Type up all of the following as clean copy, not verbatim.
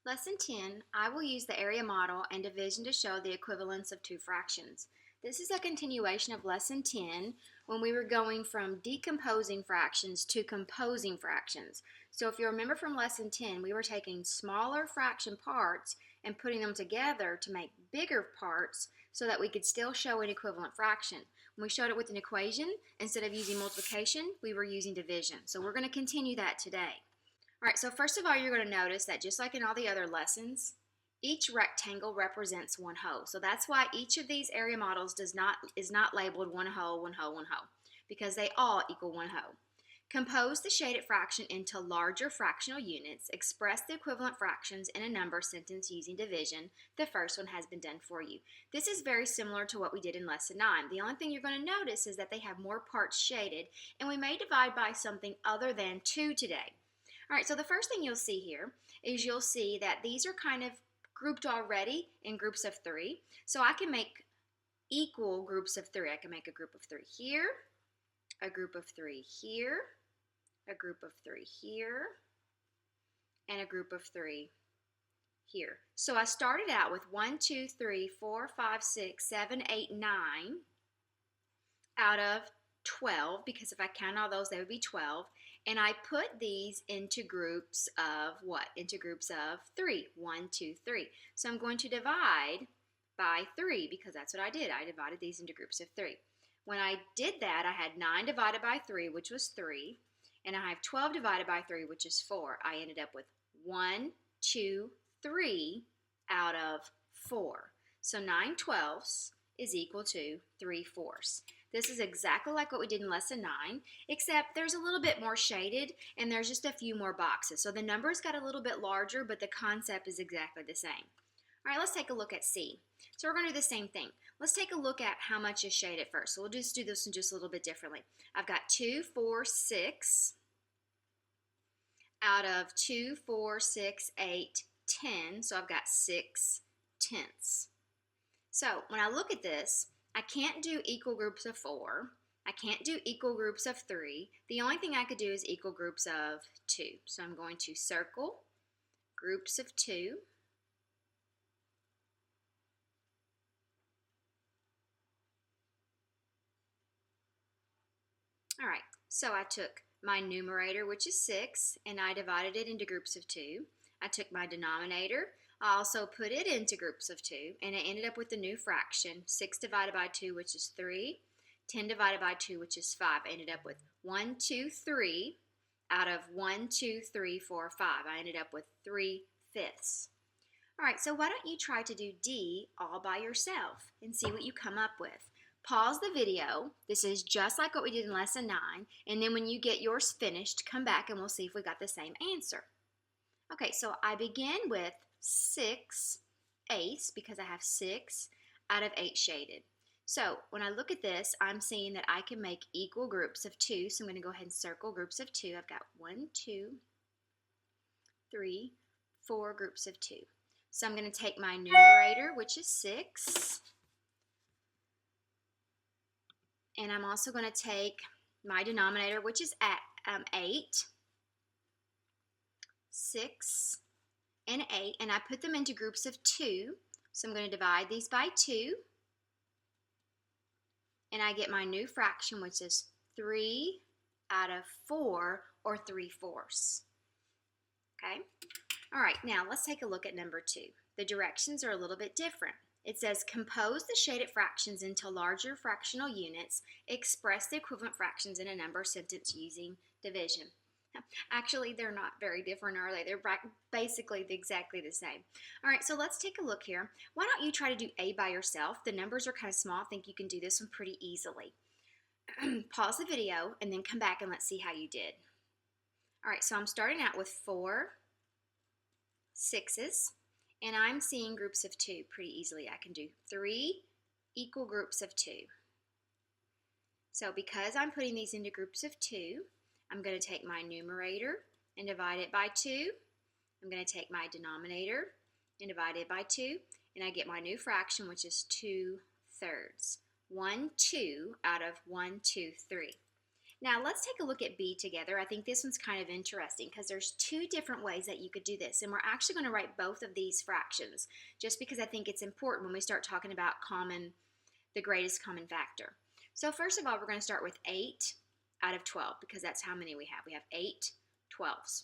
Lesson 10, I will use the area model and division to show the equivalence of two fractions. This is a continuation of Lesson 10 when we were going from decomposing fractions to composing fractions. So if you remember from Lesson 10, we were taking smaller fraction parts and putting them together to make bigger parts so that we could still show an equivalent fraction. When we showed it with an equation, instead of using multiplication, we were using division. So we're going to continue that today. All right, so first of all, you're going to notice that just like in all the other lessons, each rectangle represents one whole. So that's why each of these area models is not labeled one whole, one whole, one whole, because they all equal one whole. Compose the shaded fraction into larger fractional units. Express the equivalent fractions in a number sentence using division. The first one has been done for you. This is very similar to what we did in Lesson 9. The only thing you're going to notice is that they have more parts shaded, and we may divide by something other than 2 today. All right, so the first thing you'll see here is you'll see that these are kind of grouped already in groups of 3. So I can make equal groups of 3. I can make a group of 3 here, a group of 3 here, a group of 3 here, and a group of 3 here. So I started out with 1, 2, 3, 4, 5, 6, 7, 8, 9 out of 12, because if I count all those, they would be 12. And I put these into groups of what? Into groups of 3. 1, 2, 3. So I'm going to divide by 3 because that's what I did. I divided these into groups of 3. When I did that, I had 9 divided by 3, which was 3. And I have 12 divided by 3, which is 4. I ended up with 1, 2, 3 out of 4. So 9/12 is equal to 3/4. This is exactly like what we did in Lesson 9, except there's a little bit more shaded and there's just a few more boxes. So the numbers got a little bit larger, but the concept is exactly the same. All right, let's take a look at C. So we're going to do the same thing. Let's take a look at how much is shaded first. So we'll just do this one just a little bit differently. I've got 2, 4, 6 out of 2, 4, 6, 8, 10. So I've got 6/10. So when I look at this, I can't do equal groups of 4. I can't do equal groups of 3. The only thing I could do is equal groups of 2. So I'm going to circle groups of 2. All right, so I took my numerator, which is 6, and I divided it into groups of 2. I took my denominator, I also put it into groups of 2, and I ended up with the new fraction, 6 divided by 2, which is 3, 10 divided by 2, which is 5. I ended up with 1, 2, 3 out of 1, 2, 3, 4, 5. I ended up with 3/5. All right, so why don't you try to do D all by yourself and see what you come up with. Pause the video. This is just like what we did in Lesson 9, and then when you get yours finished, come back and we'll see if we got the same answer. Okay, so I begin with 6/8 because I have 6 out of 8 shaded. So when I look at this, I'm seeing that I can make equal groups of 2. So I'm going to go ahead and circle groups of 2. I've got 1, 2, 3, 4 groups of 2. So I'm going to take my numerator, which is 6, and I'm also going to take my denominator, which is 8, 6, and 8, and I put them into groups of 2. So I'm going to divide these by 2, and I get my new fraction, which is 3 out of 4, or 3/4. Okay? All right, now let's take a look at number 2. The directions are a little bit different. It says, compose the shaded fractions into larger fractional units. Express the equivalent fractions in a number sentence using division. Actually, they're not very different, are they? They're basically exactly the same. All right, so let's take a look here. Why don't you try to do A by yourself? The numbers are kind of small. I think you can do this one pretty easily. Pause the video and then come back and let's see how you did. All right, so I'm starting out with 4 6s, and I'm seeing groups of 2 pretty easily. I can do 3 equal groups of 2. So because I'm putting these into groups of 2, I'm going to take my numerator and divide it by 2. I'm going to take my denominator and divide it by 2, and I get my new fraction, which is 2/3. 1, 2 out of 1, 2, 3. Now let's take a look at B together. I think this one's kind of interesting because there's two different ways that you could do this, and we're actually going to write both of these fractions just because I think it's important when we start talking about the greatest common factor. So first of all, we're going to start with 8 out of 12 because that's how many we have. We have 8 12s.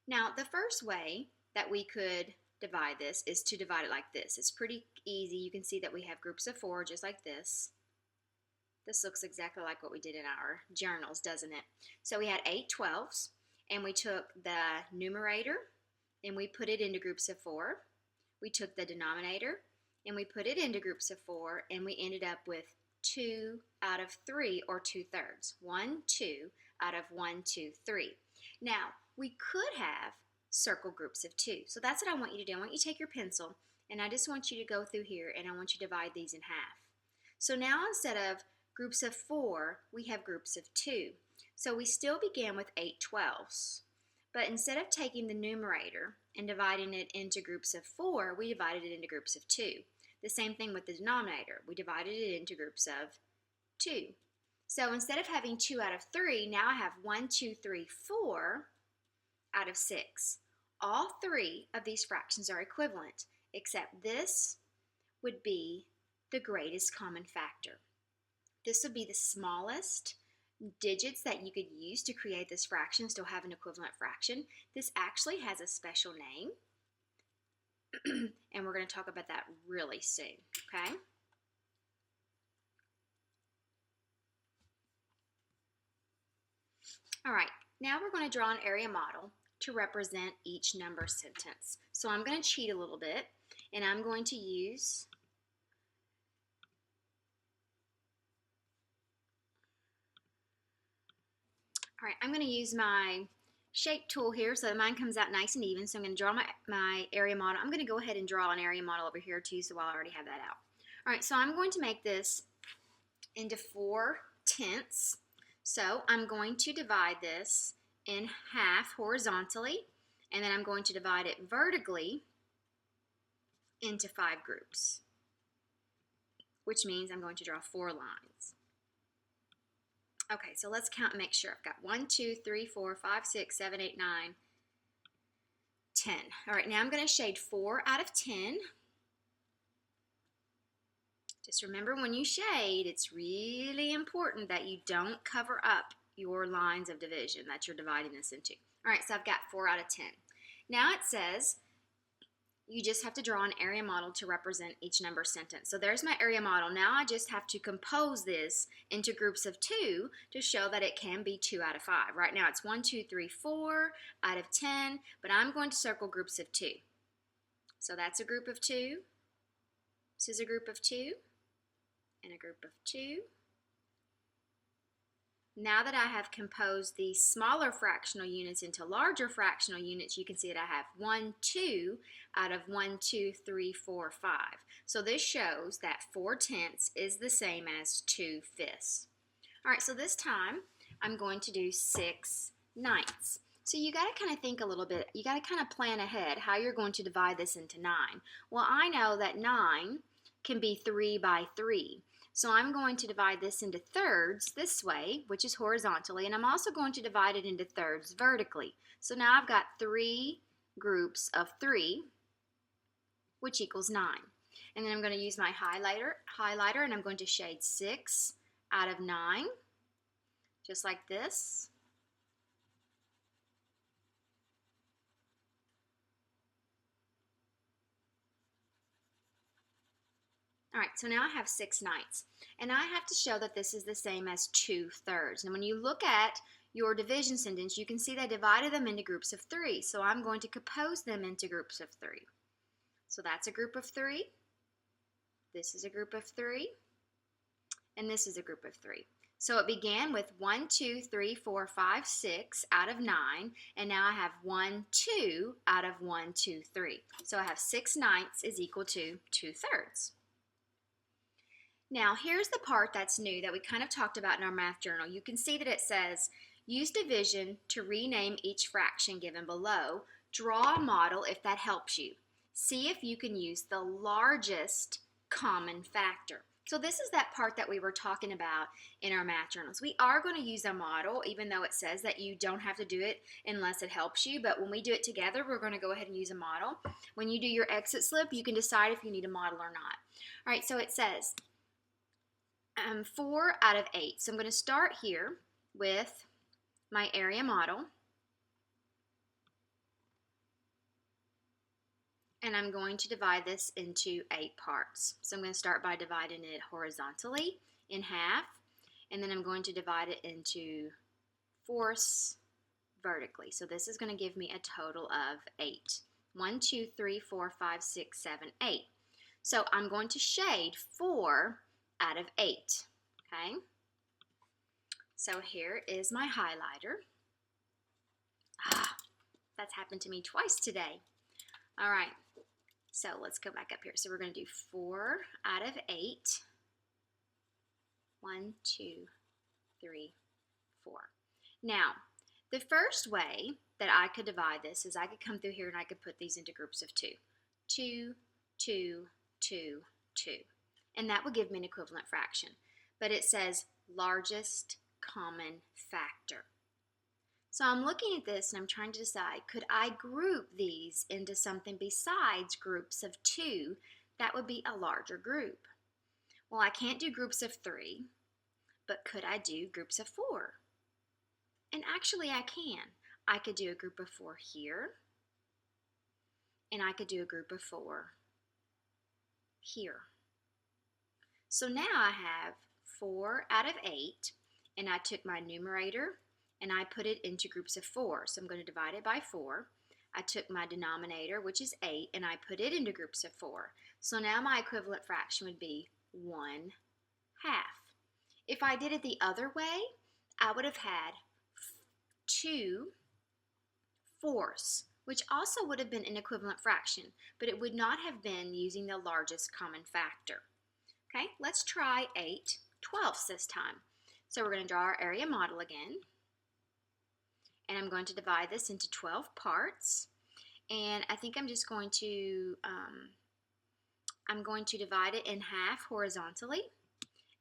Now the first way that we could divide this is to divide it like this. It's pretty easy. You can see that we have groups of 4 just like this. This looks exactly like what we did in our journals, doesn't it? So we had 8 12s, and we took the numerator and we put it into groups of 4. We took the denominator and we put it into groups of 4, and we ended up with 2 out of 3, or 2/3. 1, 2 out of 1, 2, 3. Now, we could have circle groups of 2. So that's what I want you to do. I want you to take your pencil, and I just want you to go through here, and I want you to divide these in half. So now instead of groups of 4, we have groups of 2. So we still began with 8 12s. But instead of taking the numerator and dividing it into groups of 4, we divided it into groups of 2. The same thing with the denominator. We divided it into groups of 2. So instead of having 2 out of 3, now I have 1, 2, 3, 4 out of 6. All three of these fractions are equivalent, except this would be the greatest common factor. This would be the smallest digits that you could use to create this fraction, still have an equivalent fraction. This actually has a special name, and we're going to talk about that really soon, okay? All right, now we're going to draw an area model to represent each number sentence. So I'm going to cheat a little bit, and I'm going to use I'm going to use my shape tool here so that mine comes out nice and even. So I'm going to draw my area model. I'm going to go ahead and draw an area model over here too, so I already have that out. All right, so I'm going to make this into 4/10. So I'm going to divide this in half horizontally, and then I'm going to divide it vertically into 5 groups, which means I'm going to draw 4 lines. Okay, so let's count and make sure. I've got 1, 2, 3, 4, 5, 6, 7, 8, 9, 10. All right, now I'm going to shade 4 out of 10. Just remember, when you shade, it's really important that you don't cover up your lines of division that you're dividing this into. All right, so I've got 4 out of 10. Now it says you just have to draw an area model to represent each number sentence. So there's my area model. Now I just have to compose this into groups of 2 to show that it can be 2 out of 5. Right now it's 1, 2, 3, 4 out of 10, but I'm going to circle groups of 2. So that's a group of 2. This is a group of 2 and a group of 2. Now that I have composed these smaller fractional units into larger fractional units, you can see that I have 1, 2 out of 1, 2, 3, 4, 5. So this shows that 4/10 is the same as 2/5. All right, so this time I'm going to do 6/9. So you got to kind of think a little bit. You got to kind of plan ahead how you're going to divide this into 9. Well, I know that 9 can be 3 by 3. So I'm going to divide this into thirds this way, which is horizontally, and I'm also going to divide it into thirds vertically. So now I've got 3 groups of 3, which equals 9. And then I'm going to use my highlighter, and I'm going to shade 6 out of 9, just like this. All right, so now I have 6/9, and I have to show that this is the same as 2/3. And when you look at your division sentence, you can see they divided them into groups of 3. So I'm going to compose them into groups of 3. So that's a group of 3. This is a group of 3. And this is a group of 3. So it began with 1, 2, 3, 4, 5, 6 out of 9. And now I have 1, 2 out of 1, 2, 3. So I have 6/9 is equal to 2/3. Now, here's the part that's new that we kind of talked about in our math journal. You can see that it says, use division to rename each fraction given below. Draw a model if that helps you. See if you can use the largest common factor. So this is that part that we were talking about in our math journals. We are going to use a model, even though it says that you don't have to do it unless it helps you. But when we do it together, we're going to go ahead and use a model. When you do your exit slip, you can decide if you need a model or not. All right, so it says 4 out of 8. So I'm going to start here with my area model. And I'm going to divide this into 8 parts. So I'm going to start by dividing it horizontally in half, and then I'm going to divide it into fourths vertically. So this is going to give me a total of 8. 1, 2, 3, 4, 5, 6, 7, 8. So I'm going to shade 4 out of 8. Okay? So here is my highlighter. That's happened to me twice today. All right. So let's go back up here. So we're going to do 4 out of 8. 1, 2, 3, 4. Now, the first way that I could divide this is I could come through here and I could put these into groups of 2. 2, 2, 2, 2. And that would give me an equivalent fraction. But it says largest common factor. So I'm looking at this and I'm trying to decide, could I group these into something besides groups of 2 that would be a larger group? Well, I can't do groups of 3, but could I do groups of 4? And actually I can. I could do a group of 4 here, and I could do a group of 4 here. So now I have 4 out of 8, and I took my numerator and I put it into groups of 4. So I'm going to divide it by 4. I took my denominator, which is 8, and I put it into groups of 4. So now my equivalent fraction would be 1/2. If I did it the other way, I would have had 2 fourths, which also would have been an equivalent fraction, but it would not have been using the largest common factor. Okay, let's try 8/12 this time. So we're going to draw our area model again. And I'm going to divide this into 12 parts. And I think I'm just going to, divide it in half horizontally.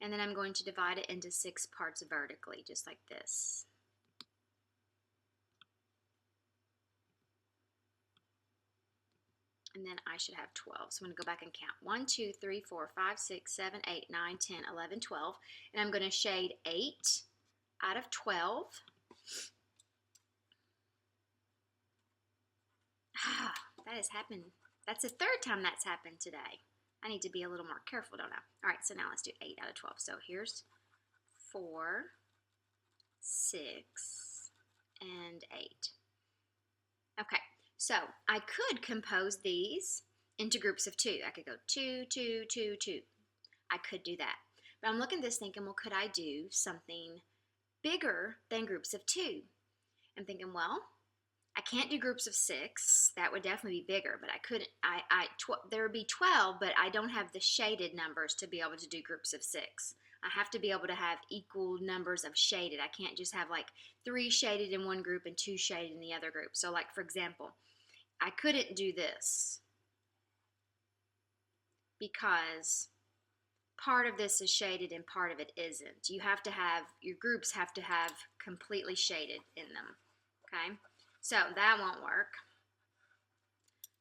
And then I'm going to divide it into 6 parts vertically, just like this. And then I should have 12. So I'm going to go back and count. 1, 2, 3, 4, 5, 6, 7, 8, 9, 10, 11, 12. And I'm going to shade 8 out of 12. That has happened. That's the 3rd time that's happened today. I need to be a little more careful, don't I? All right, so now let's do 8 out of 12. So here's 4, 6, and 8. Okay, so I could compose these into groups of 2. I could go 2, 2, 2, 2. I could do that. But I'm looking at this thinking, well, could I do something bigger than groups of 2? I'm thinking, well, I can't do groups of 6. That would definitely be bigger, but I couldn't. There would be 12, but I don't have the shaded numbers to be able to do groups of 6. I have to be able to have equal numbers of shaded. I can't just have like 3 shaded in one group and 2 shaded in the other group. So like, for example, I couldn't do this because part of this is shaded and part of it isn't. You have to have, your groups have to have completely shaded in them, okay? So that won't work.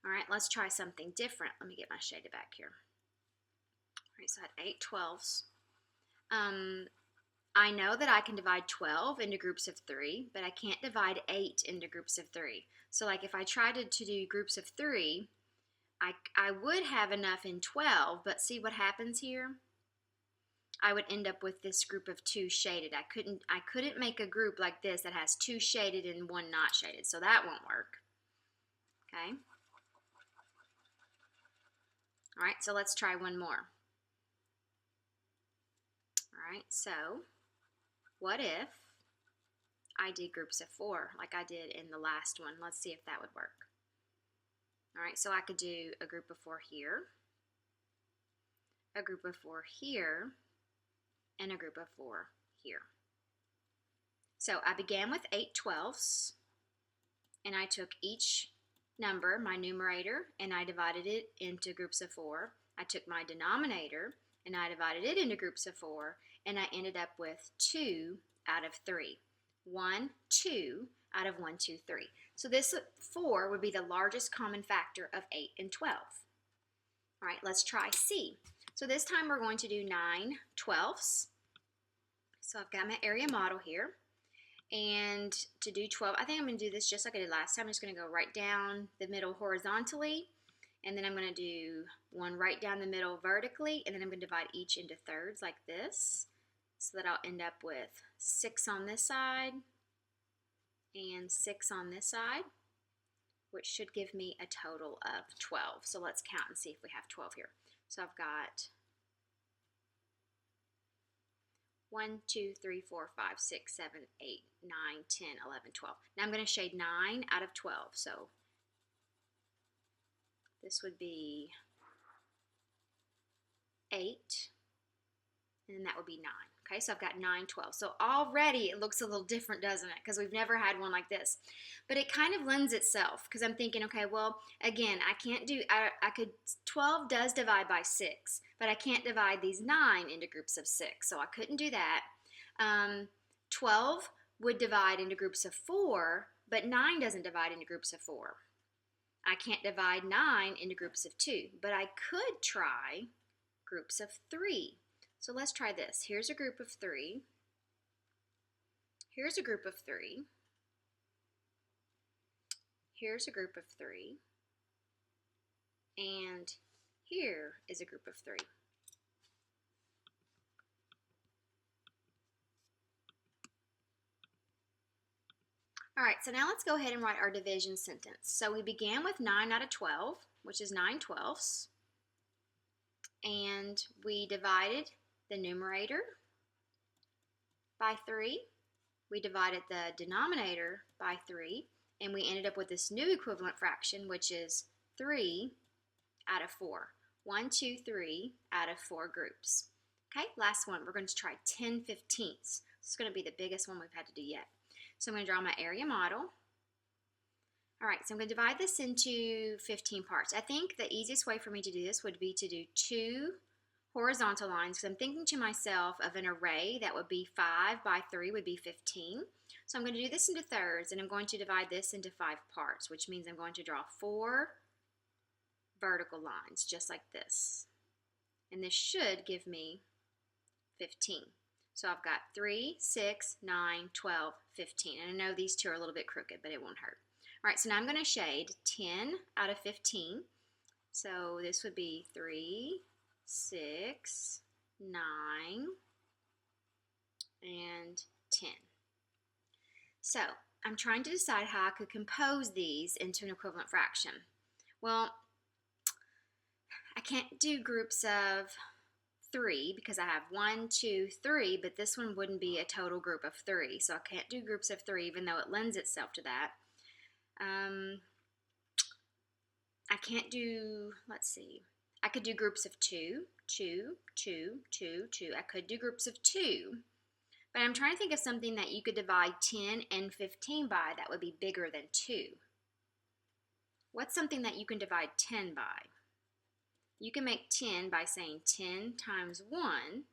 All right, let's try something different. Let me get my shaded back here. All right, so I had 8/12. I know that I can divide 12 into groups of 3, but I can't divide 8 into groups of 3. So like if I tried to do groups of 3, I would have enough in 12, but see what happens here? I would end up with this group of 2 shaded. I couldn't make a group like this that has 2 shaded and 1 not shaded, so that won't work. Okay? All right, so let's try one more. All right, so what if I did groups of 4 like I did in the last one? Let's see if that would work. All right, so I could do a group of 4 here, a group of 4 here, and a group of 4 here. So I began with 8/12, and I took each number, my numerator, and I divided it into groups of 4. I took my denominator, and I divided it into groups of 4, and I ended up with 2 out of 3. 1, 2 out of 1, 2, 3. So this 4 would be the largest common factor of 8 and 12. All right, let's try C. So this time we're going to do 9/12. So I've got my area model here. And to do 12, I think I'm going to do this just like I did last time. I'm just going to go right down the middle horizontally. And then I'm going to do one right down the middle vertically. And then I'm going to divide each into thirds like this. So that I'll end up with 6 on this side and 6 on this side, which should give me a total of 12. So let's count and see if we have 12 here. So I've got 1, 2, 3, 4, 5, 6, 7, 8, 9, 10, 11, 12. Now I'm going to shade 9 out of 12. So this would be 8, and then that would be 9. Okay, so I've got 9, 12. So already it looks a little different, doesn't it? Because we've never had one like this. But it kind of lends itself, because I'm thinking, okay, well, again, I can't do, I could, 12 does divide by 6, but I can't divide these 9 into groups of 6, so I couldn't do that. 12 would divide into groups of 4, but 9 doesn't divide into groups of 4. I can't divide 9 into groups of 2, but I could try groups of 3. So let's try this. Here's a group of 3. Here's a group of 3. Here's a group of 3. And here is a group of 3. All right, so now let's go ahead and write our division sentence. So we began with 9 out of 12, which is 9/12. And we divided the numerator by 3. We divided the denominator by 3. And we ended up with this new equivalent fraction, which is 3 out of 4. 1, 2, 3 out of 4 groups. Okay, last one. We're going to try 10/15. This is going to be the biggest one we've had to do yet. So I'm going to draw my area model. All right, so I'm going to divide this into 15 parts. I think the easiest way for me to do this would be to do 2 horizontal lines, because I'm thinking to myself of an array that would be 5 by 3 would be 15. So I'm going to do this into thirds, and I'm going to divide this into 5 parts, which means I'm going to draw 4 vertical lines, just like this. And this should give me 15. So I've got 3, 6, 9, 12, 15. And I know these two are a little bit crooked, but it won't hurt. All right, so now I'm going to shade 10 out of 15. So this would be 3, 6, 9, and 10. So I'm trying to decide how I could compose these into an equivalent fraction. Well, I can't do groups of 3 because I have 1, 2, 3, but this one wouldn't be a total group of 3. So I can't do groups of 3 even though it lends itself to that. I can't do, let's see, I could do groups of 2, 2, 2, 2, 2. I could do groups of 2, but I'm trying to think of something that you could divide 10 and 15 by that would be bigger than 2. What's something that you can divide 10 by? You can make 10 by saying 10 times 1.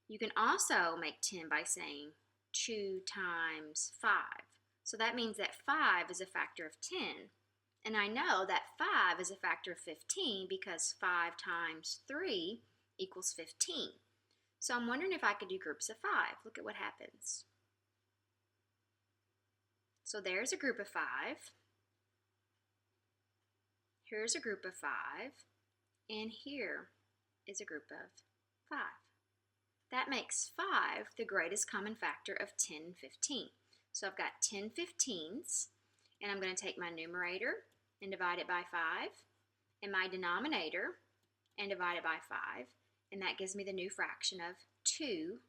You can also make 10 by saying 2 times 5. So that means that 5 is a factor of 10. And I know that 5 is a factor of 15 because 5 times 3 equals 15. So I'm wondering if I could do groups of 5. Look at what happens. So there's a group of 5. Here's a group of 5. And here is a group of 5. That makes 5 the greatest common factor of 10 and 15. So I've got 10 15ths, and I'm going to take my numerator and divide it by 5, and my denominator and divide it by 5, and that gives me the new fraction of 2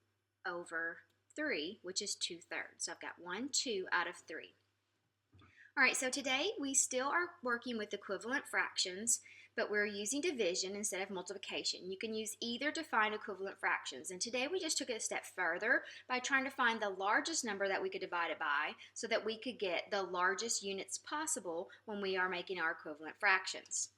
over 3, which is 2/3. So I've got 1, 2 out of 3. All right, so today we still are working with equivalent fractions, but we're using division instead of multiplication. You can use either to find equivalent fractions. And today we just took it a step further by trying to find the largest number that we could divide it by so that we could get the largest units possible when we are making our equivalent fractions.